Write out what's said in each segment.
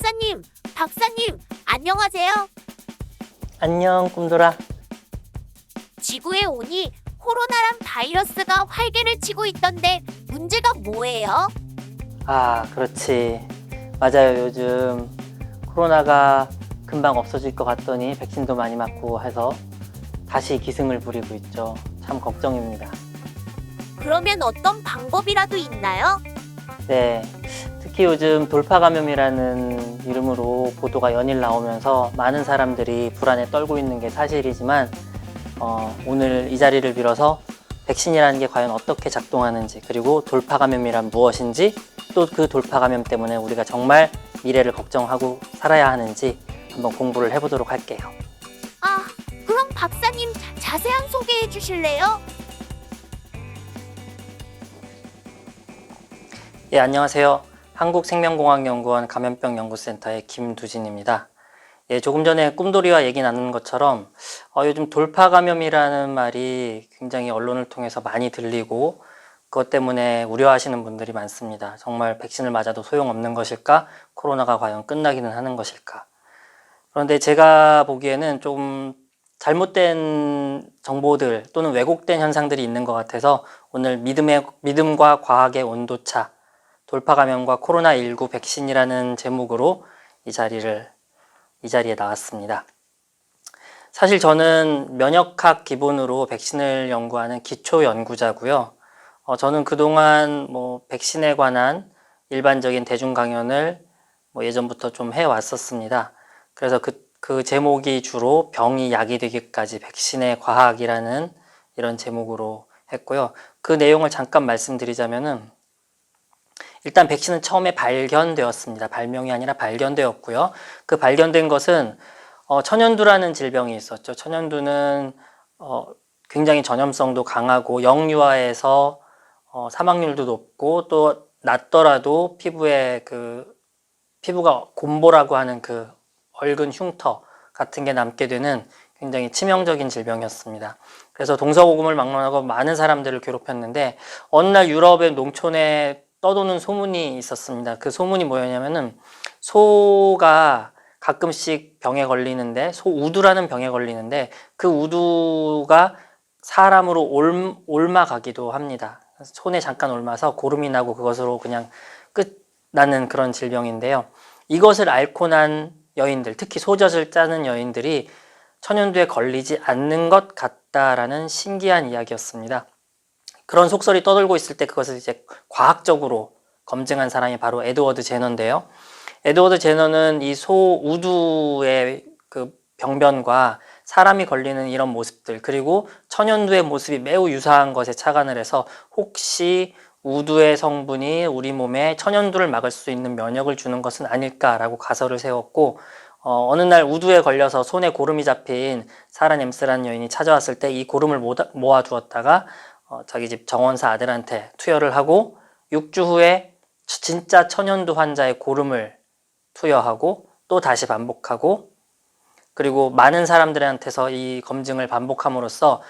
박사님, 안녕하세요. 안녕, 꿈돌아. 지구에 오니 코로나란 바이러스가 활개를 치고 있던데 문제가 뭐예요? 아, 그렇지. 맞아요. 요즘 코로나가 금방 없어질 것 같더니 백신도 많이 맞고 해서 다시 기승을 부리고 있죠. 참 걱정입니다. 그러면 어떤 방법이라도 있나요? 네. 특히 요즘 돌파 감염이라는 이름으로 보도가 연일 나오면서 많은 사람들이 불안에 떨고 있는 게 사실이지만 오늘 이 자리를 빌어서 백신이라는 게 과연 어떻게 작동하는지, 그리고 돌파 감염이란 무엇인지, 또 그 돌파 감염 때문에 우리가 정말 미래를 걱정하고 살아야 하는지 한번 공부를 해보도록 할게요. 그럼 박사님 자세한 소개해 주실래요? 예, 안녕하세요. 한국생명공학연구원 감염병연구센터의 김두진입니다. 예, 조금 전에 꿈돌이와 얘기 나눈 것처럼 요즘 돌파 감염이라는 말이 굉장히 언론을 통해서 많이 들리고 그것 때문에 우려하시는 분들이 많습니다. 정말 백신을 맞아도 소용없는 것일까? 코로나가 과연 끝나기는 하는 것일까? 그런데 제가 보기에는 좀 잘못된 정보들 또는 왜곡된 현상들이 있는 것 같아서 오늘 믿음과 과학의 온도차, 돌파 감염과 코로나19 백신이라는 제목으로 이 자리에 나왔습니다. 사실 저는 면역학 기본으로 백신을 연구하는 기초 연구자고요. 저는 그동안 백신에 관한 일반적인 대중 강연을 예전부터 좀 해왔었습니다. 그래서 그 제목이 주로 병이 약이 되기까지 백신의 과학이라는 이런 제목으로 했고요. 그 내용을 잠깐 말씀드리자면은 일단 백신은 처음에 발견되었습니다. 발명이 아니라 발견되었고요. 그 발견된 것은 천연두라는 질병이 있었죠. 천연두는 굉장히 전염성도 강하고 영유아에서 사망률도 높고 또 낫더라도 피부가 곰보라고 하는 그 얼근 흉터 같은 게 남게 되는 굉장히 치명적인 질병이었습니다. 그래서 동서고금을 막론하고 많은 사람들을 괴롭혔는데 어느 날 유럽의 농촌에 떠도는 소문이 있었습니다. 그 소문이 뭐였냐면은 소가 가끔씩 병에 걸리는데, 소우두라는 병에 걸리는데 그 우두가 사람으로 옮아가기도 합니다. 손에 잠깐 옮아서 고름이 나고 그것으로 그냥 끝나는 그런 질병인데요. 이것을 앓고 난 여인들, 특히 소젖을 짜는 여인들이 천연두에 걸리지 않는 것 같다라는 신기한 이야기였습니다. 그런 속설이 떠돌고 있을 때 그것을 이제 과학적으로 검증한 사람이 바로 에드워드 제너인데요. 에드워드 제너는 이 소우두의 그 병변과 사람이 걸리는 이런 모습들, 그리고 천연두의 모습이 매우 유사한 것에 착안을 해서 혹시 우두의 성분이 우리 몸에 천연두를 막을 수 있는 면역을 주는 것은 아닐까라고 가설을 세웠고, 어느 날 우두에 걸려서 손에 고름이 잡힌 사라 넴스라는 여인이 찾아왔을 때 이 고름을 모아두었다가 자기 집 정원사 아들한테 투여를 하고 6주 후에 진짜 천연두 환자의 고름을 투여하고 또 다시 반복하고, 그리고 많은 사람들한테서 이 검증을 반복함으로써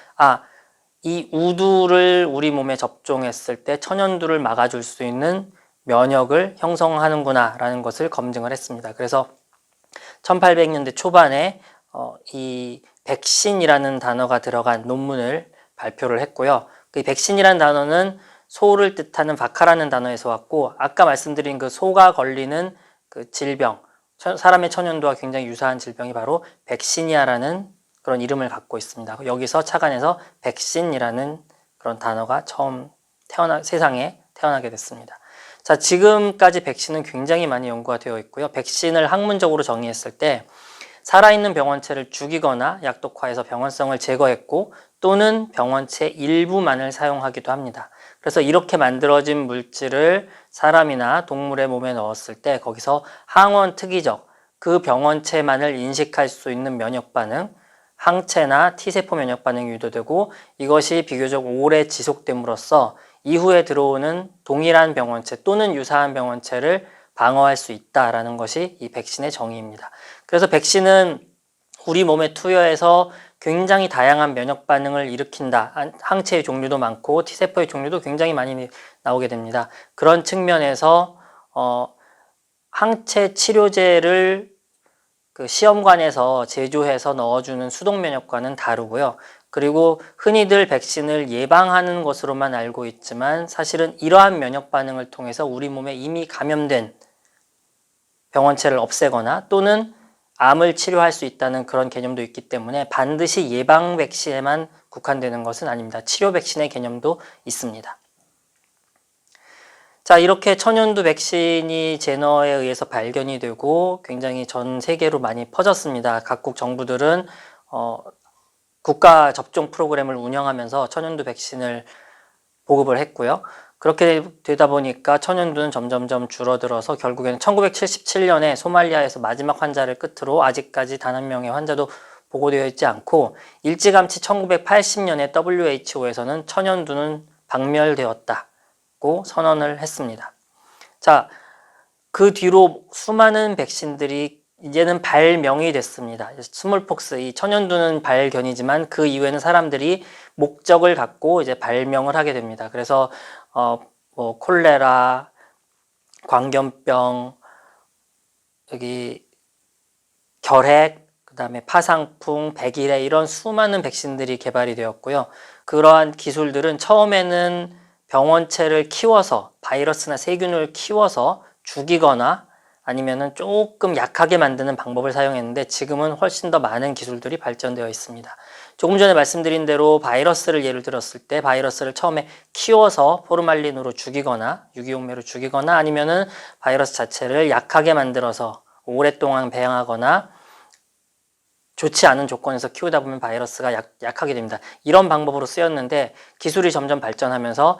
이 우두를 우리 몸에 접종했을 때 천연두를 막아줄 수 있는 면역을 형성하는구나 라는 것을 검증을 했습니다. 그래서 1800년대 초반에 이 백신이라는 단어가 들어간 논문을 발표를 했고요. 그 백신이라는 단어는 소를 뜻하는 바카라는 단어에서 왔고, 아까 말씀드린 그 소가 걸리는 그 질병, 사람의 천연두와 굉장히 유사한 질병이 바로 백신이아라는 그런 이름을 갖고 있습니다. 여기서 착안해서 백신이라는 그런 단어가 처음 세상에 태어나게 됐습니다. 자, 지금까지 백신은 굉장히 많이 연구가 되어 있고요. 백신을 학문적으로 정의했을 때 살아있는 병원체를 죽이거나 약독화해서 병원성을 제거했고 또는 병원체 일부만을 사용하기도 합니다. 그래서 이렇게 만들어진 물질을 사람이나 동물의 몸에 넣었을 때 거기서 항원 특이적, 그 병원체만을 인식할 수 있는 면역 반응, 항체나 T세포 면역 반응이 유도되고 이것이 비교적 오래 지속됨으로써 이후에 들어오는 동일한 병원체 또는 유사한 병원체를 방어할 수 있다라는 것이 이 백신의 정의입니다. 그래서 백신은 우리 몸에 투여해서 굉장히 다양한 면역 반응을 일으킨다. 항체의 종류도 많고 T세포의 종류도 굉장히 많이 나오게 됩니다. 그런 측면에서 항체 치료제를 그 시험관에서 제조해서 넣어주는 수동 면역과는 다르고요. 그리고 흔히들 백신을 예방하는 것으로만 알고 있지만 사실은 이러한 면역 반응을 통해서 우리 몸에 이미 감염된 병원체를 없애거나 또는 암을 치료할 수 있다는 그런 개념도 있기 때문에 반드시 예방 백신에만 국한되는 것은 아닙니다. 치료 백신의 개념도 있습니다. 자, 이렇게 천연두 백신이 제너에 의해서 발견이 되고 굉장히 전 세계로 많이 퍼졌습니다. 각국 정부들은 국가 접종 프로그램을 운영하면서 천연두 백신을 보급을 했고요. 그렇게 되다 보니까 천연두는 점점점 줄어들어서 결국에는 1977년에 소말리아에서 마지막 환자를 끝으로 아직까지 단 한 명의 환자도 보고되어 있지 않고 일찌감치 1980년에 WHO에서는 천연두는 박멸되었다고 선언을 했습니다. 자, 그 뒤로 수많은 백신들이 이제는 발명이 됐습니다. 스몰폭스, 이 천연두는 발견이지만 그 이후에는 사람들이 목적을 갖고 이제 발명을 하게 됩니다. 그래서 뭐 콜레라, 광견병, 여기 결핵, 그다음에 파상풍, 백일해 이런 수많은 백신들이 개발이 되었고요. 그러한 기술들은 처음에는 병원체를 키워서 바이러스나 세균을 키워서 죽이거나 아니면은 조금 약하게 만드는 방법을 사용했는데 지금은 훨씬 더 많은 기술들이 발전되어 있습니다. 조금 전에 말씀드린 대로 바이러스를 예를 들었을 때 바이러스를 처음에 키워서 포르말린으로 죽이거나 유기용매로 죽이거나 아니면은 바이러스 자체를 약하게 만들어서 오랫동안 배양하거나 좋지 않은 조건에서 키우다 보면 바이러스가 약하게 됩니다. 이런 방법으로 쓰였는데 기술이 점점 발전하면서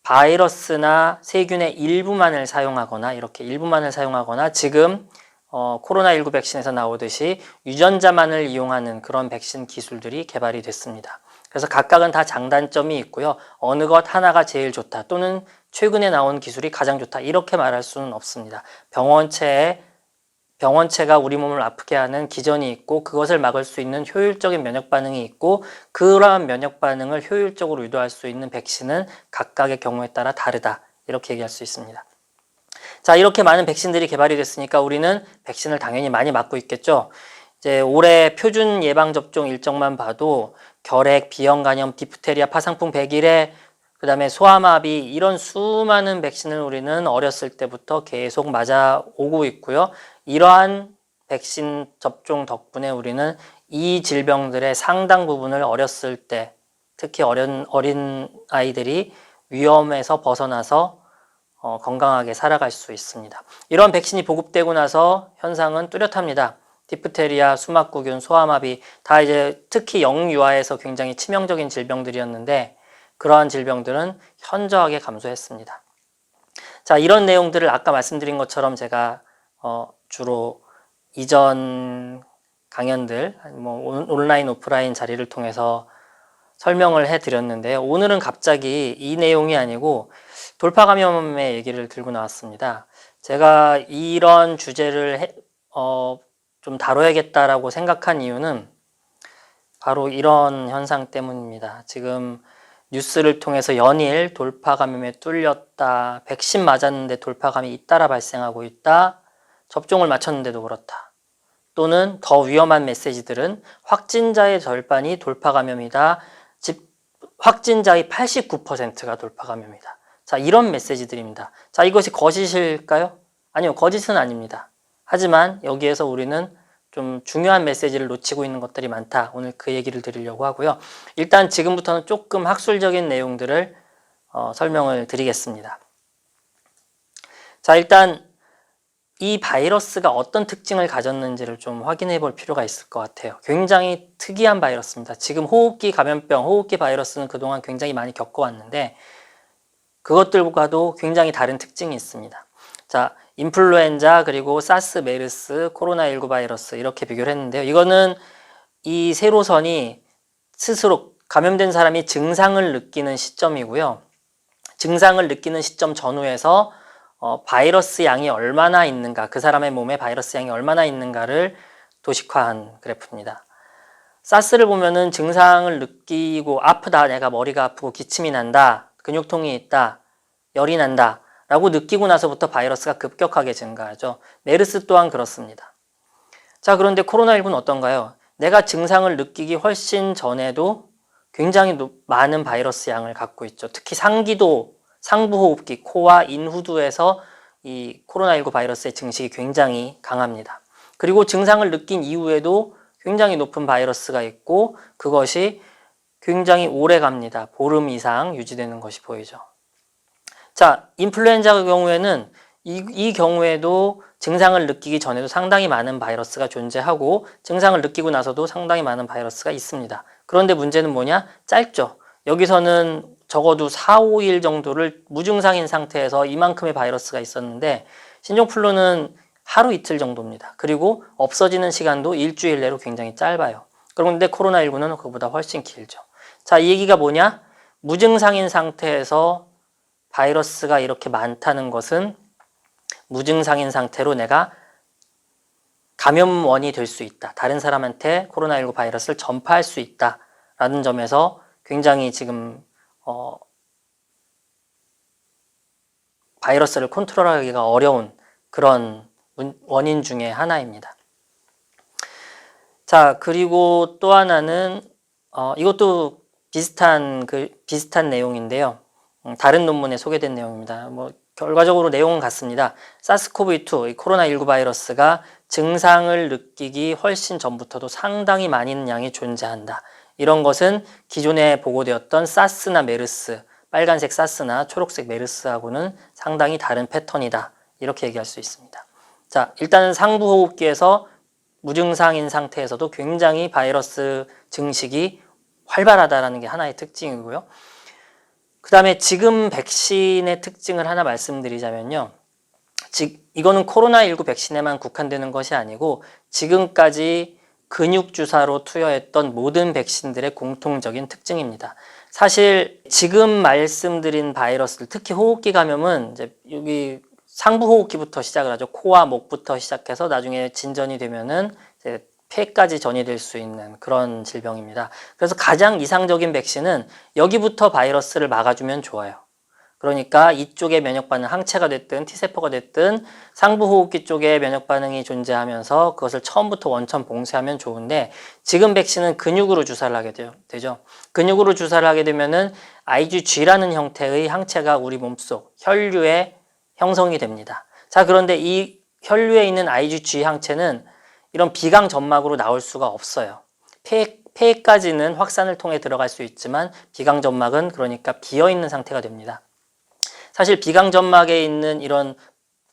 바이러스나 세균의 일부만을 사용하거나 이렇게 일부만을 사용하거나 지금 코로나19 백신에서 나오듯이 유전자만을 이용하는 그런 백신 기술들이 개발이 됐습니다. 그래서 각각은 다 장단점이 있고요. 어느 것 하나가 제일 좋다 또는 최근에 나온 기술이 가장 좋다 이렇게 말할 수는 없습니다. 병원체가 우리 몸을 아프게 하는 기전이 있고 그것을 막을 수 있는 효율적인 면역 반응이 있고 그러한 면역 반응을 효율적으로 유도할 수 있는 백신은 각각의 경우에 따라 다르다 이렇게 얘기할 수 있습니다. 자, 이렇게 많은 백신들이 개발이 됐으니까 우리는 백신을 당연히 많이 맞고 있겠죠. 이제 올해 표준 예방 접종 일정만 봐도 결핵, 비형 간염, 디프테리아, 파상풍, 백일해, 그다음에 소아마비 이런 수많은 백신을 우리는 어렸을 때부터 계속 맞아 오고 있고요. 이러한 백신 접종 덕분에 우리는 이 질병들의 상당 부분을 어렸을 때 특히 어린 아이들이 위험에서 벗어나서 건강하게 살아갈 수 있습니다. 이런 백신이 보급되고 나서 현상은 뚜렷합니다. 디프테리아, 수막구균, 소아마비 다 이제 특히 영유아에서 굉장히 치명적인 질병들이었는데 그러한 질병들은 현저하게 감소했습니다. 자, 이런 내용들을 아까 말씀드린 것처럼 제가 주로 이전 강연들, 뭐 온라인, 오프라인 자리를 통해서 설명을 해드렸는데요. 오늘은 갑자기 이 내용이 아니고 돌파 감염의 얘기를 들고 나왔습니다. 제가 이런 주제를 좀 다뤄야겠다라고 생각한 이유는 바로 이런 현상 때문입니다. 지금 뉴스를 통해서 연일 돌파 감염에 뚫렸다, 백신 맞았는데 돌파 감염이 잇따라 발생하고 있다, 접종을 마쳤는데도 그렇다. 또는 더 위험한 메시지들은 확진자의 절반이 돌파 감염이다. 즉 확진자의 89%가 돌파 감염이다. 자, 이런 메시지들입니다. 자, 이것이 거짓일까요? 아니요, 거짓은 아닙니다. 하지만 여기에서 우리는 좀 중요한 메시지를 놓치고 있는 것들이 많다. 오늘 그 얘기를 드리려고 하고요. 일단 지금부터는 조금 학술적인 내용들을 설명을 드리겠습니다. 자, 일단 이 바이러스가 어떤 특징을 가졌는지를 좀 확인해 볼 필요가 있을 것 같아요. 굉장히 특이한 바이러스입니다. 지금 호흡기 감염병, 호흡기 바이러스는 그동안 굉장히 많이 겪어왔는데 그것들과도 굉장히 다른 특징이 있습니다. 자, 인플루엔자 그리고 사스, 메르스, 코로나19 바이러스 이렇게 비교를 했는데요. 이거는 이 세로선이 스스로 감염된 사람이 증상을 느끼는 시점이고요. 증상을 느끼는 시점 전후에서 바이러스 양이 얼마나 있는가, 그 사람의 몸에 바이러스 양이 얼마나 있는가를 도식화한 그래프입니다. 사스를 보면은 증상을 느끼고 아프다, 내가 머리가 아프고 기침이 난다, 근육통이 있다, 열이 난다 라고 느끼고 나서부터 바이러스가 급격하게 증가하죠. 메르스 또한 그렇습니다. 자, 그런데 코로나19는 어떤가요? 내가 증상을 느끼기 훨씬 전에도 굉장히 많은 바이러스 양을 갖고 있죠. 특히 상기도, 상부호흡기, 코와 인후두에서 이 코로나19 바이러스의 증식이 굉장히 강합니다. 그리고 증상을 느낀 이후에도 굉장히 높은 바이러스가 있고 그것이 굉장히 오래 갑니다. 보름 이상 유지되는 것이 보이죠. 자, 인플루엔자 경우에는 이 경우에도 증상을 느끼기 전에도 상당히 많은 바이러스가 존재하고 증상을 느끼고 나서도 상당히 많은 바이러스가 있습니다. 그런데 문제는 뭐냐? 짧죠. 여기서는 적어도 4, 5일 정도를 무증상인 상태에서 이만큼의 바이러스가 있었는데 신종플루는 하루 이틀 정도입니다. 그리고 없어지는 시간도 일주일 내로 굉장히 짧아요. 그런데 코로나19는 그보다 훨씬 길죠. 자, 이 얘기가 뭐냐? 무증상인 상태에서 바이러스가 이렇게 많다는 것은 무증상인 상태로 내가 감염원이 될 수 있다. 다른 사람한테 코로나19 바이러스를 전파할 수 있다라는 점에서 굉장히 지금 바이러스를 컨트롤하기가 어려운 그런 원인 중에 하나입니다. 자, 그리고 또 하나는 이것도 비슷한 내용인데요. 다른 논문에 소개된 내용입니다. 결과적으로 내용은 같습니다. 사스코브2, 이 코로나19 바이러스가 증상을 느끼기 훨씬 전부터도 상당히 많은 양이 존재한다. 이런 것은 기존에 보고되었던 사스나 메르스, 빨간색 사스나 초록색 메르스하고는 상당히 다른 패턴이다. 이렇게 얘기할 수 있습니다. 자, 일단은 상부호흡기에서 무증상인 상태에서도 굉장히 바이러스 증식이 활발하다는 게 하나의 특징이고요. 그 다음에 지금 백신의 특징을 하나 말씀드리자면요. 이거는 코로나19 백신에만 국한되는 것이 아니고 지금까지 근육주사로 투여했던 모든 백신들의 공통적인 특징입니다. 사실 지금 말씀드린 바이러스들, 특히 호흡기 감염은 이제 여기 상부호흡기부터 시작을 하죠. 코와 목부터 시작해서 나중에 진전이 되면은 이제 폐까지 전이될 수 있는 그런 질병입니다. 그래서 가장 이상적인 백신은 여기부터 바이러스를 막아주면 좋아요. 그러니까 이쪽에 면역반응, 항체가 됐든 T세포가 됐든 상부호흡기 쪽에 면역반응이 존재하면서 그것을 처음부터 원천 봉쇄하면 좋은데 지금 백신은 근육으로 주사를 하게 되죠. 근육으로 주사를 하게 되면은 IgG라는 형태의 항체가 우리 몸속 혈류에 형성이 됩니다. 자, 그런데 이 혈류에 있는 IgG 항체는 이런 비강 점막으로 나올 수가 없어요. 폐까지는 확산을 통해 들어갈 수 있지만 비강 점막은 그러니까 비어있는 상태가 됩니다. 사실 비강 점막에 있는 이런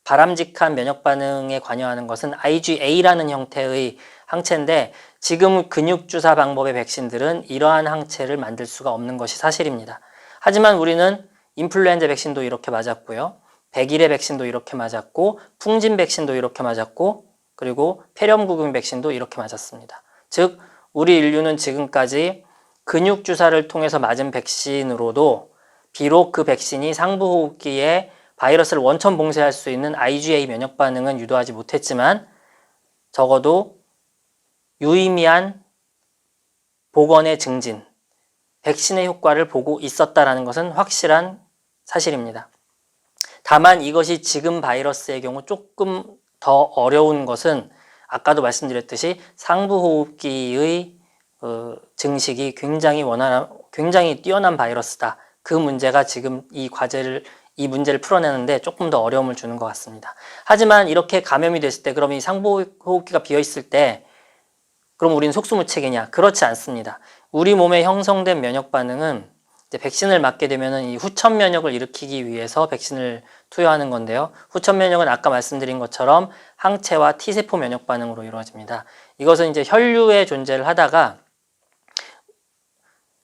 바람직한 면역 반응에 관여하는 것은 IgA라는 형태의 항체인데 지금 근육 주사 방법의 백신들은 이러한 항체를 만들 수가 없는 것이 사실입니다. 하지만 우리는 인플루엔자 백신도 이렇게 맞았고요. 백일의 백신도 이렇게 맞았고 풍진 백신도 이렇게 맞았고 그리고 폐렴구균 백신도 이렇게 맞았습니다. 즉 우리 인류는 지금까지 근육 주사를 통해서 맞은 백신으로도 비록 그 백신이 상부호흡기에 바이러스를 원천 봉쇄할 수 있는 IgA 면역 반응은 유도하지 못했지만 적어도 유의미한 복원의 증진, 백신의 효과를 보고 있었다는 것은 확실한 사실입니다. 다만 이것이 지금 바이러스의 경우 조금 더 어려운 것은 아까도 말씀드렸듯이 상부호흡기의 증식이 굉장히 뛰어난 바이러스다. 그 문제가 지금 이 문제를 풀어내는데 조금 더 어려움을 주는 것 같습니다. 하지만 이렇게 감염이 됐을 때 그럼 이 상부호흡기가 비어있을 때 그럼 우리는 속수무책이냐? 그렇지 않습니다. 우리 몸에 형성된 면역 반응은 이제 백신을 맞게 되면은 이 후천 면역을 일으키기 위해서 백신을 투여하는 건데요. 후천 면역은 아까 말씀드린 것처럼 항체와 T세포 면역 반응으로 이루어집니다. 이것은 이제 혈류에 존재를 하다가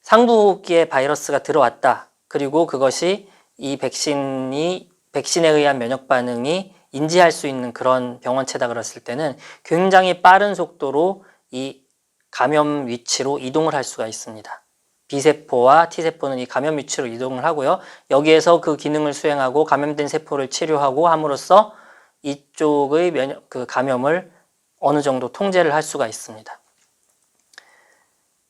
상부호흡기에 바이러스가 들어왔다. 그리고 그것이 이 백신에 의한 면역 반응이 인지할 수 있는 그런 병원체다 그랬을 때는 굉장히 빠른 속도로 이 감염 위치로 이동을 할 수가 있습니다. B세포와 T세포는 이 감염 위치로 이동을 하고요. 여기에서 그 기능을 수행하고 감염된 세포를 치료하고 함으로써 이쪽의 감염을 어느 정도 통제를 할 수가 있습니다.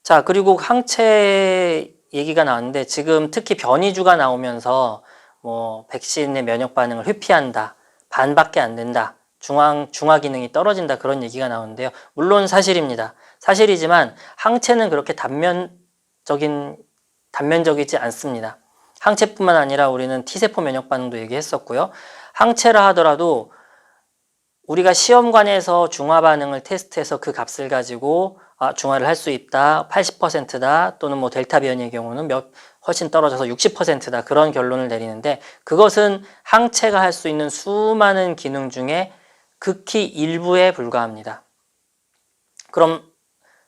자, 그리고 항체 얘기가 나왔는데 지금 특히 변이주가 나오면서 뭐 백신의 면역 반응을 회피한다, 반밖에 안 된다, 중화 기능이 떨어진다 그런 얘기가 나오는데요. 물론 사실입니다. 사실이지만 항체는 그렇게 단면적이지 않습니다. 항체뿐만 아니라 우리는 T세포 면역 반응도 얘기했었고요. 항체라 하더라도 우리가 시험관에서 중화 반응을 테스트해서 그 값을 가지고 중화를 할 수 있다, 80%다, 또는 뭐 델타 변이의 경우는 훨씬 떨어져서 60%다 그런 결론을 내리는데, 그것은 항체가 할 수 있는 수많은 기능 중에 극히 일부에 불과합니다. 그럼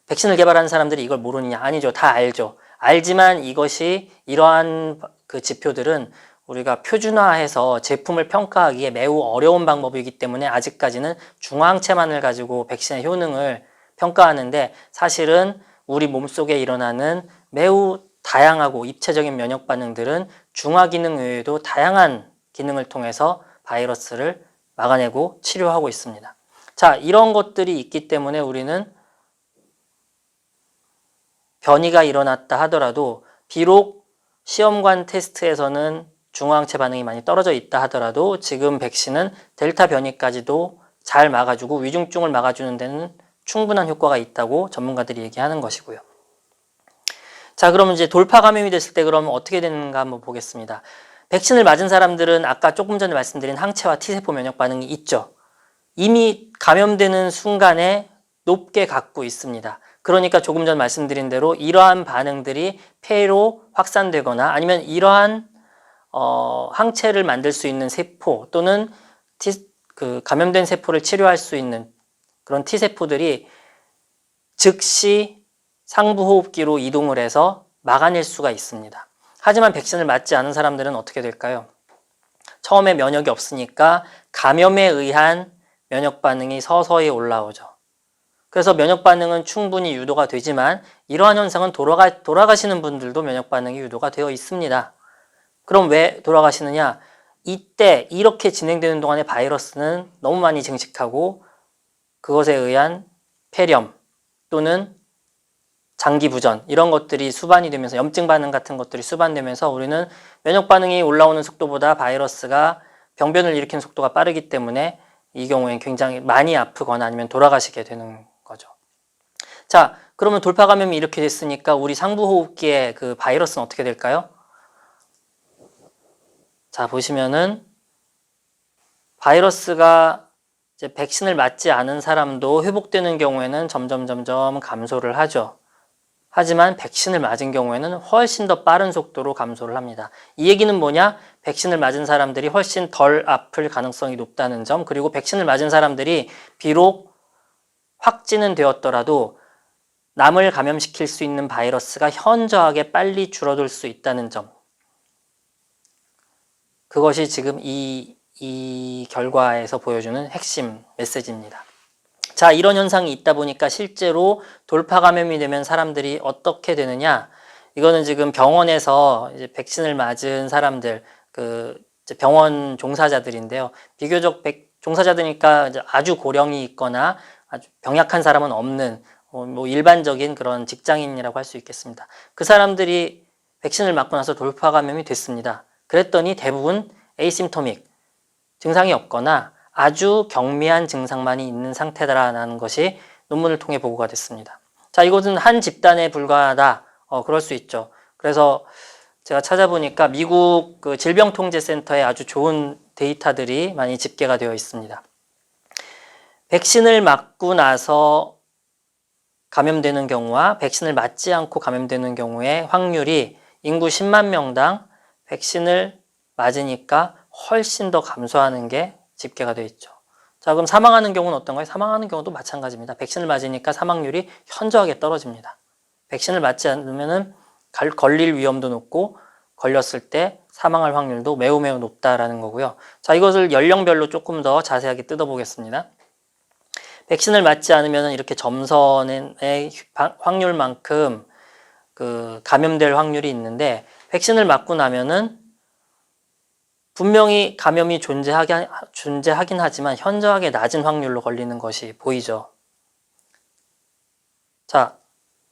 백신을 개발하는 사람들이 이걸 모르느냐? 아니죠. 다 알죠. 알지만 이것이 이러한 그 지표들은 우리가 표준화해서 제품을 평가하기에 매우 어려운 방법이기 때문에 아직까지는 중화항체만을 가지고 백신의 효능을 평가하는데, 사실은 우리 몸속에 일어나는 매우 다양하고 입체적인 면역 반응들은 중화 기능 외에도 다양한 기능을 통해서 바이러스를 막아내고 치료하고 있습니다. 자, 이런 것들이 있기 때문에 우리는 변이가 일어났다 하더라도, 비록 시험관 테스트에서는 중화항체 반응이 많이 떨어져 있다 하더라도 지금 백신은 델타 변이까지도 잘 막아주고 위중증을 막아주는 데는 충분한 효과가 있다고 전문가들이 얘기하는 것이고요. 자, 그러면 이제 돌파 감염이 됐을 때 그러면 어떻게 되는가 한번 보겠습니다. 백신을 맞은 사람들은 아까 조금 전에 말씀드린 항체와 T세포 면역 반응이 있죠. 이미 감염되는 순간에 높게 갖고 있습니다. 그러니까 조금 전 말씀드린 대로 이러한 반응들이 폐로 확산되거나 아니면 이러한 항체를 만들 수 있는 세포 또는 감염된 세포를 치료할 수 있는 그런 T세포들이 즉시 상부호흡기로 이동을 해서 막아낼 수가 있습니다. 하지만 백신을 맞지 않은 사람들은 어떻게 될까요? 처음에 면역이 없으니까 감염에 의한 면역 반응이 서서히 올라오죠. 그래서 면역 반응은 충분히 유도가 되지만 이러한 현상은 돌아가시는 분들도 면역 반응이 유도가 되어 있습니다. 그럼 왜 돌아가시느냐? 이때 이렇게 진행되는 동안에 바이러스는 너무 많이 증식하고 그것에 의한 폐렴 또는 장기 부전 이런 것들이 수반이 되면서, 염증 반응 같은 것들이 수반되면서 우리는 면역 반응이 올라오는 속도보다 바이러스가 병변을 일으키는 속도가 빠르기 때문에 이 경우엔 굉장히 많이 아프거나 아니면 돌아가시게 되는 거죠. 자, 그러면 돌파 감염이 이렇게 됐으니까 우리 상부호흡기의 그 바이러스는 어떻게 될까요? 자, 보시면은 바이러스가 이제 백신을 맞지 않은 사람도 회복되는 경우에는 점점 감소를 하죠. 하지만 백신을 맞은 경우에는 훨씬 더 빠른 속도로 감소를 합니다. 이 얘기는 뭐냐? 백신을 맞은 사람들이 훨씬 덜 아플 가능성이 높다는 점, 그리고 백신을 맞은 사람들이 비록 확진은 되었더라도 남을 감염시킬 수 있는 바이러스가 현저하게 빨리 줄어들 수 있다는 점, 그것이 지금 이 결과에서 보여주는 핵심 메시지입니다. 자, 이런 현상이 있다 보니까 실제로 돌파 감염이 되면 사람들이 어떻게 되느냐? 이거는 지금 병원에서 이제 백신을 맞은 사람들, 이제 병원 종사자들인데요. 비교적 종사자들이니까 이제 아주 고령이 있거나 아주 병약한 사람은 없는 뭐 일반적인 그런 직장인이라고 할 수 있겠습니다. 그 사람들이 백신을 맞고 나서 돌파 감염이 됐습니다. 그랬더니 대부분 에이심토믹, 증상이 없거나 아주 경미한 증상만이 있는 상태다라는 것이 논문을 통해 보고가 됐습니다. 자, 이것은 한 집단에 불과하다. 그럴 수 있죠. 그래서 제가 찾아보니까 미국 그 질병통제센터에 아주 좋은 데이터들이 많이 집계가 되어 있습니다. 백신을 맞고 나서 감염되는 경우와 백신을 맞지 않고 감염되는 경우의 확률이 인구 10만 명당 백신을 맞으니까 훨씬 더 감소하는 게 집계가 되어 있죠. 자, 그럼 사망하는 경우는 어떤가요? 사망하는 경우도 마찬가지입니다. 백신을 맞으니까 사망률이 현저하게 떨어집니다. 백신을 맞지 않으면은 걸릴 위험도 높고 걸렸을 때 사망할 확률도 매우 높다라는 거고요. 자, 이것을 연령별로 조금 더 자세하게 뜯어보겠습니다. 백신을 맞지 않으면 이렇게 점선의 확률만큼 감염될 확률이 있는데, 백신을 맞고 나면은 분명히 감염이 존재하긴 하지만 현저하게 낮은 확률로 걸리는 것이 보이죠. 자,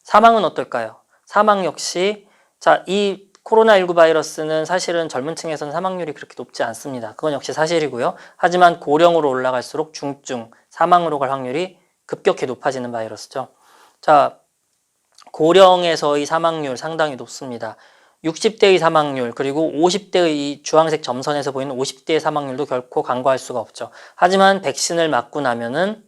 사망은 어떨까요? 사망 역시, 자, 이 코로나19 바이러스는 사실은 젊은 층에서는 사망률이 그렇게 높지 않습니다. 그건 역시 사실이고요. 하지만 고령으로 올라갈수록 중증, 사망으로 갈 확률이 급격히 높아지는 바이러스죠. 자, 고령에서의 사망률 상당히 높습니다. 60대의 사망률, 그리고 50대의 이 주황색 점선에서 보이는 50대의 사망률도 결코 간과할 수가 없죠. 하지만 백신을 맞고 나면은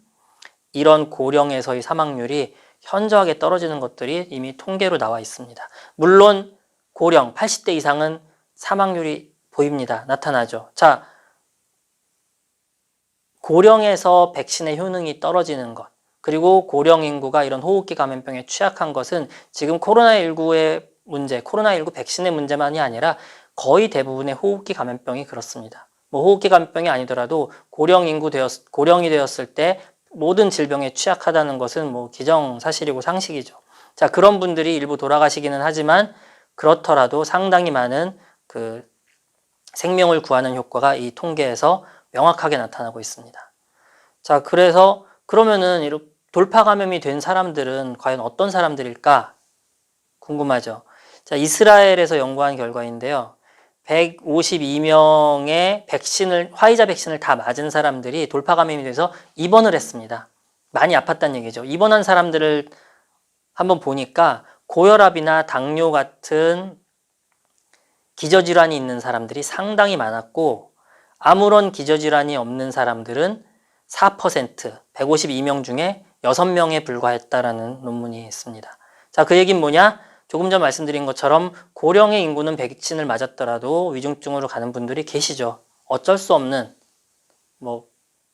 이런 고령에서의 사망률이 현저하게 떨어지는 것들이 이미 통계로 나와 있습니다. 물론 고령 80대 이상은 사망률이 보입니다. 나타나죠. 자, 고령에서 백신의 효능이 떨어지는 것, 그리고 고령 인구가 이런 호흡기 감염병에 취약한 것은 지금 코로나19의 문제, 코로나19 백신의 문제만이 아니라 거의 대부분의 호흡기 감염병이 그렇습니다. 뭐 호흡기 감염병이 아니더라도 고령이 되었을 때 모든 질병에 취약하다는 것은 뭐 기정사실이고 상식이죠. 자, 그런 분들이 일부 돌아가시기는 하지만 그렇더라도 상당히 많은 그 생명을 구하는 효과가 이 통계에서 명확하게 나타나고 있습니다. 자, 그래서 그러면은 이렇게 돌파 감염이 된 사람들은 과연 어떤 사람들일까 궁금하죠. 자, 이스라엘에서 연구한 결과인데요. 152명의 화이자 백신을 다 맞은 사람들이 돌파 감염이 돼서 입원을 했습니다. 많이 아팠다는 얘기죠. 입원한 사람들을 한번 보니까 고혈압이나 당뇨 같은 기저질환이 있는 사람들이 상당히 많았고, 아무런 기저질환이 없는 사람들은 4%, 152명 중에 6명에 불과했다라는 논문이 있습니다. 자, 그 얘기는 뭐냐? 조금 전 말씀드린 것처럼 고령의 인구는 백신을 맞았더라도 위중증으로 가는 분들이 계시죠. 어쩔 수 없는, 뭐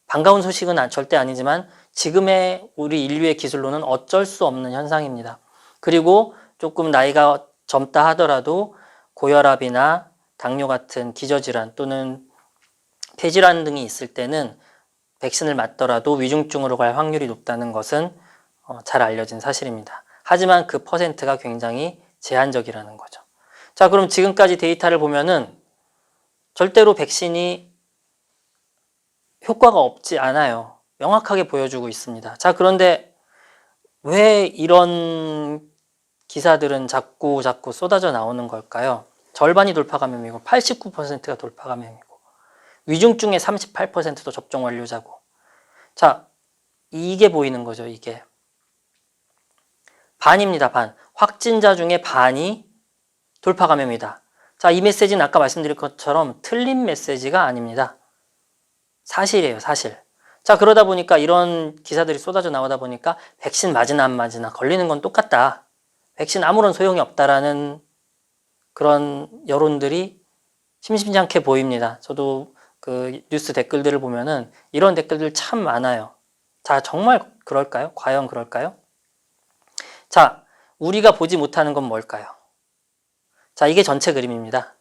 반가운 소식은 절대 아니지만 지금의 우리 인류의 기술로는 어쩔 수 없는 현상입니다. 그리고 조금 나이가 젊다 하더라도 고혈압이나 당뇨 같은 기저질환 또는 폐질환 등이 있을 때는 백신을 맞더라도 위중증으로 갈 확률이 높다는 것은 잘 알려진 사실입니다. 하지만 그 퍼센트가 굉장히 제한적이라는 거죠. 자, 그럼 지금까지 데이터를 보면은 절대로 백신이 효과가 없지 않아요. 명확하게 보여주고 있습니다. 자, 그런데 왜 이런 기사들은 자꾸 쏟아져 나오는 걸까요? 절반이 돌파 감염이고 89%가 돌파 감염이고 위중증의 38%도 접종 완료자고. 자, 이게 보이는 거죠. 이게 반입니다. 반. 확진자 중에 반이 돌파 감염이다. 자, 이 메시지는 아까 말씀드린 것처럼 틀린 메시지가 아닙니다. 사실이에요. 사실. 자, 그러다 보니까 이런 기사들이 쏟아져 나오다 보니까 백신 맞으나 안 맞으나 걸리는 건 똑같다. 백신 아무런 소용이 없다라는 그런 여론들이 심심찮게 보입니다. 저도 그 뉴스 댓글들을 보면은 이런 댓글들 참 많아요. 자, 정말 그럴까요? 과연 그럴까요? 자, 우리가 보지 못하는 건 뭘까요? 자, 이게 전체 그림입니다.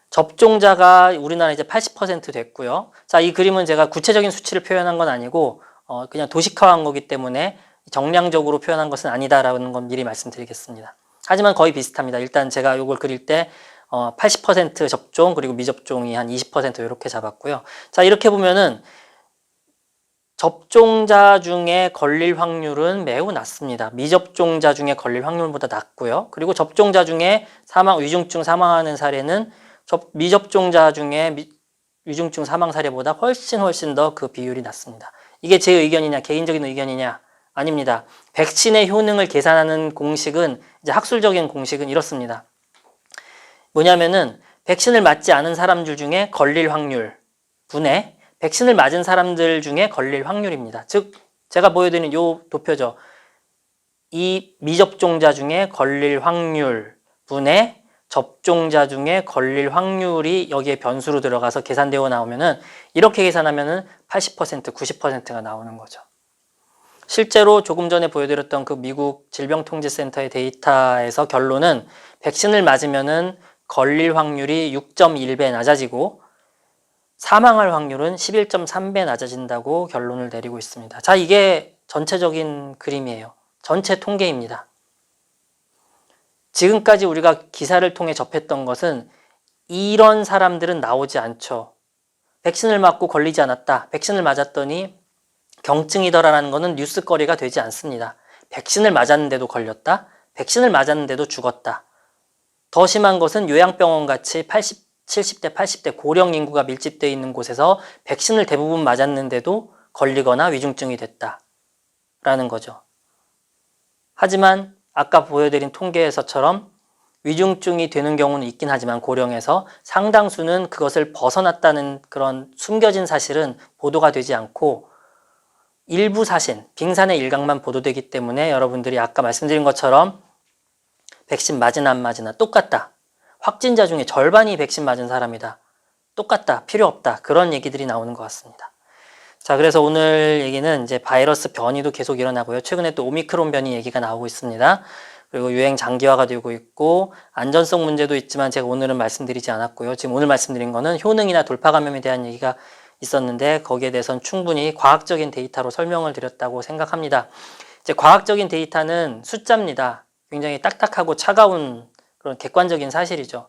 접종자가 우리나라 이제 80% 됐고요. 자, 이 그림은 제가 구체적인 수치를 표현한 건 아니고 그냥 도식화한 거기 때문에 정량적으로 표현한 것은 아니다라는 건 미리 말씀드리겠습니다. 하지만 거의 비슷합니다. 일단 제가 이걸 그릴 때 80% 접종 그리고 미접종이 한 20% 이렇게 잡았고요. 자, 이렇게 보면은 접종자 중에 걸릴 확률은 매우 낮습니다. 미접종자 중에 걸릴 확률보다 낮고요. 그리고 접종자 중에 위중증 사망하는 사례는 미접종자 중에 위중증 사망 사례보다 훨씬 더 그 비율이 낮습니다. 이게 제 의견이냐, 개인적인 의견이냐? 아닙니다. 백신의 효능을 계산하는 공식은, 이제 학술적인 공식은 이렇습니다. 뭐냐면은 백신을 맞지 않은 사람들 중에 걸릴 확률 분의 백신을 맞은 사람들 중에 걸릴 확률입니다. 즉 제가 보여드리는 요 도표죠. 이 미접종자 중에 걸릴 확률 분의 접종자 중에 걸릴 확률이 여기에 변수로 들어가서 계산되어 나오면은 이렇게 계산하면은 80%, 90%가 나오는 거죠. 실제로 조금 전에 보여드렸던 그 미국 질병통제센터의 데이터에서 결론은 백신을 맞으면은 걸릴 확률이 6.1배 낮아지고 사망할 확률은 11.3배 낮아진다고 결론을 내리고 있습니다. 자, 이게 전체적인 그림이에요. 전체 통계입니다. 지금까지 우리가 기사를 통해 접했던 것은 이런 사람들은 나오지 않죠. 백신을 맞고 걸리지 않았다. 백신을 맞았더니 경증이더라라는 것은 뉴스거리가 되지 않습니다. 백신을 맞았는데도 걸렸다. 백신을 맞았는데도 죽었다. 더 심한 것은 요양병원 같이 70대, 80대 고령 인구가 밀집되어 있는 곳에서 백신을 대부분 맞았는데도 걸리거나 위중증이 됐다라는 거죠. 하지만 아까 보여드린 통계에서처럼 위중증이 되는 경우는 있긴 하지만 고령에서 상당수는 그것을 벗어났다는 그런 숨겨진 사실은 보도가 되지 않고 일부 사신, 빙산의 일각만 보도되기 때문에 여러분들이 아까 말씀드린 것처럼 백신 맞으나 안 맞으나 똑같다. 확진자 중에 절반이 백신 맞은 사람이다. 똑같다. 필요 없다. 그런 얘기들이 나오는 것 같습니다. 자, 그래서 오늘 얘기는 이제 바이러스 변이도 계속 일어나고요. 최근에 또 오미크론 변이 얘기가 나오고 있습니다. 그리고 유행 장기화가 되고 있고 안전성 문제도 있지만 제가 오늘은 말씀드리지 않았고요. 지금 오늘 말씀드린 거는 효능이나 돌파 감염에 대한 얘기가 있었는데 거기에 대해서는 충분히 과학적인 데이터로 설명을 드렸다고 생각합니다. 이제 과학적인 데이터는 숫자입니다. 굉장히 딱딱하고 차가운 그런 객관적인 사실이죠.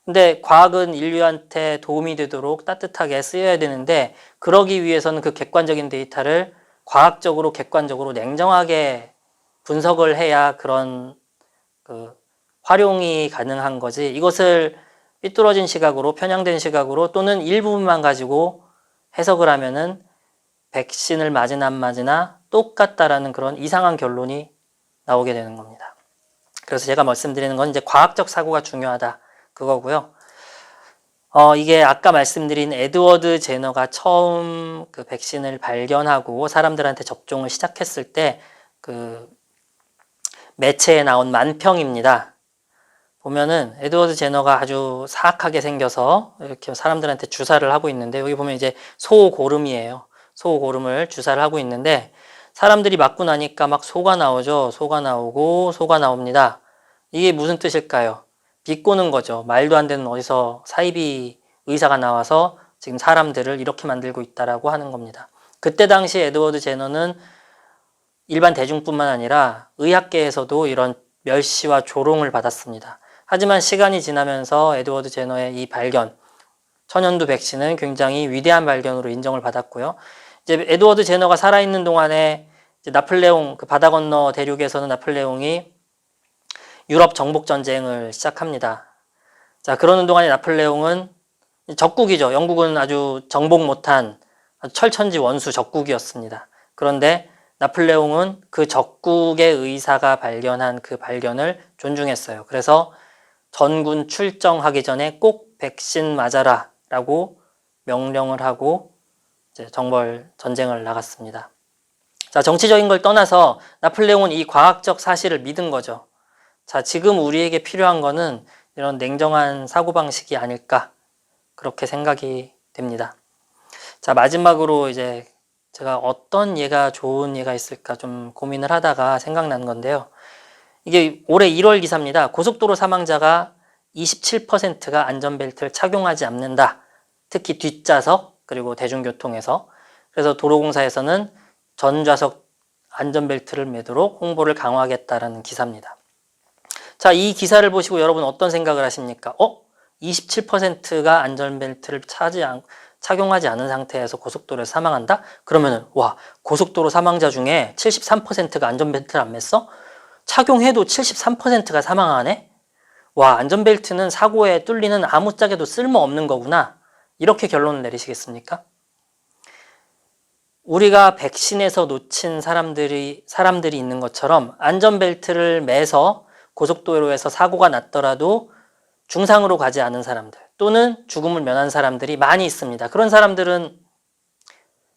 근데 과학은 인류한테 도움이 되도록 따뜻하게 쓰여야 되는데 그러기 위해서는 그 객관적인 데이터를 과학적으로 객관적으로 냉정하게 분석을 해야 그런 활용이 가능한 거지. 이것을 삐뚤어진 시각으로 편향된 시각으로 또는 일부분만 가지고 해석을 하면은 백신을 맞으나 안 맞으나 똑같다라는 그런 이상한 결론이 나오게 되는 겁니다. 그래서 제가 말씀드리는 건 이제 과학적 사고가 중요하다 그거고요. 이게 아까 말씀드린 에드워드 제너가 처음 그 백신을 발견하고 사람들한테 접종을 시작했을 때 그 매체에 나온 만평입니다. 보면은 에드워드 제너가 아주 사악하게 생겨서 이렇게 사람들한테 주사를 하고 있는데 여기 보면 이제 소고름이에요. 소고름을 주사를 하고 있는데 사람들이 맞고 나니까 막 소가 나오죠. 소가 나오고 소가 나옵니다. 이게 무슨 뜻일까요? 비꼬는 거죠. 말도 안 되는 어디서 사이비 의사가 나와서 지금 사람들을 이렇게 만들고 있다라고 하는 겁니다. 그때 당시 에드워드 제너는 일반 대중뿐만 아니라 의학계에서도 이런 멸시와 조롱을 받았습니다. 하지만 시간이 지나면서 에드워드 제너의 이 발견, 천연두 백신은 굉장히 위대한 발견으로 인정을 받았고요. 이제 에드워드 제너가 살아있는 동안에 이제 나폴레옹, 그 바다 건너 대륙에서는 나폴레옹이 유럽 정복 전쟁을 시작합니다. 자, 그러는 동안에 나폴레옹은 적국이죠. 영국은 아주 정복 못한 철천지 원수 적국이었습니다. 그런데 나폴레옹은 그 적국의 의사가 발견한 그 발견을 존중했어요. 그래서 전군 출정하기 전에 꼭 백신 맞아라 라고 명령을 하고 이제 정벌 전쟁을 나갔습니다. 자, 정치적인 걸 떠나서 나폴레옹은 이 과학적 사실을 믿은 거죠. 자, 지금 우리에게 필요한 거는 이런 냉정한 사고방식이 아닐까 그렇게 생각이 됩니다. 자, 마지막으로 이제 제가 어떤 예가 좋은 예가 있을까 좀 고민을 하다가 생각난 건데요. 이게 올해 1월 기사입니다. 고속도로 사망자가 27%가 안전벨트를 착용하지 않는다. 특히 뒷좌석 그리고 대중교통에서. 그래서 도로공사에서는 전좌석 안전벨트를 매도록 홍보를 강화하겠다라는 기사입니다. 자, 이 기사를 보시고 여러분 어떤 생각을 하십니까? 27%가 안전벨트를 착용하지 않은 상태에서 고속도로에서 사망한다? 그러면은 와, 고속도로 사망자 중에 73%가 안전벨트를 안 맸어? 착용해도 73%가 사망하네? 와, 안전벨트는 사고에 뚫리는 아무짝에도 쓸모없는 거구나. 이렇게 결론을 내리시겠습니까? 우리가 백신에서 놓친 사람들이 있는 것처럼 안전벨트를 매서 고속도로에서 사고가 났더라도 중상으로 가지 않은 사람들 또는 죽음을 면한 사람들이 많이 있습니다. 그런 사람들은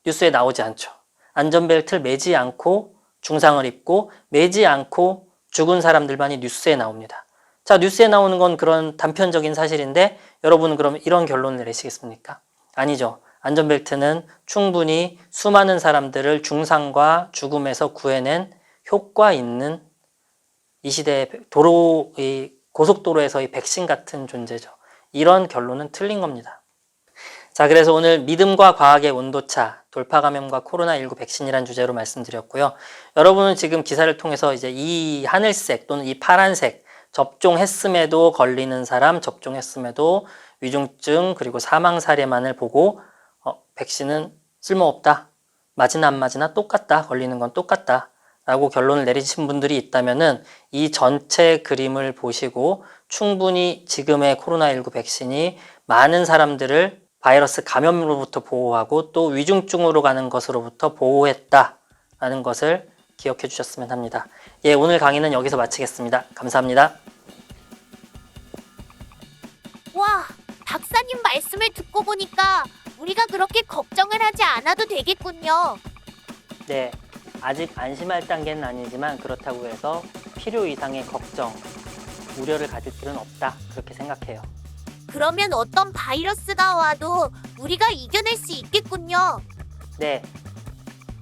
뉴스에 나오지 않죠. 안전벨트를 매지 않고 중상을 입고 매지 않고 죽은 사람들만이 뉴스에 나옵니다. 자, 뉴스에 나오는 건 그런 단편적인 사실인데 여러분은 그럼 이런 결론을 내리시겠습니까? 아니죠. 안전벨트는 충분히 수많은 사람들을 중상과 죽음에서 구해낸 효과 있는 이 시대의 고속도로에서의 백신 같은 존재죠. 이런 결론은 틀린 겁니다. 자, 그래서 오늘 믿음과 과학의 온도차, 돌파 감염과 코로나19 백신이란 주제로 말씀드렸고요. 여러분은 지금 기사를 통해서 이제 이 하늘색 또는 이 파란색 접종했음에도 걸리는 사람, 접종했음에도 위중증 그리고 사망 사례만을 보고 백신은 쓸모없다. 맞으나 안 맞으나 똑같다. 걸리는 건 똑같다. 라고 결론을 내리신 분들이 있다면은 이 전체 그림을 보시고 충분히 지금의 코로나19 백신이 많은 사람들을 바이러스 감염으로부터 보호하고 또 위중증으로 가는 것으로부터 보호했다라는 것을 기억해 주셨으면 합니다. 예, 오늘 강의는 여기서 마치겠습니다. 감사합니다. 와, 박사님 말씀을 듣고 보니까 우리가 그렇게 걱정을 하지 않아도 되겠군요. 네, 아직 안심할 단계는 아니지만 그렇다고 해서 필요 이상의 걱정, 우려를 가질 필요는 없다. 그렇게 생각해요. 그러면 어떤 바이러스가 와도 우리가 이겨낼 수 있겠군요. 네,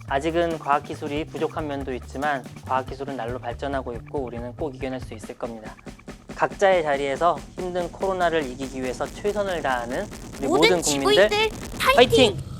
아직은 과학기술이 부족한 면도 있지만 과학기술은 날로 발전하고 있고 우리는 꼭 이겨낼 수 있을 겁니다. 각자의 자리에서 힘든 코로나를 이기기 위해서 최선을 다하는 우리 모든 국민들 지구인들 화이팅!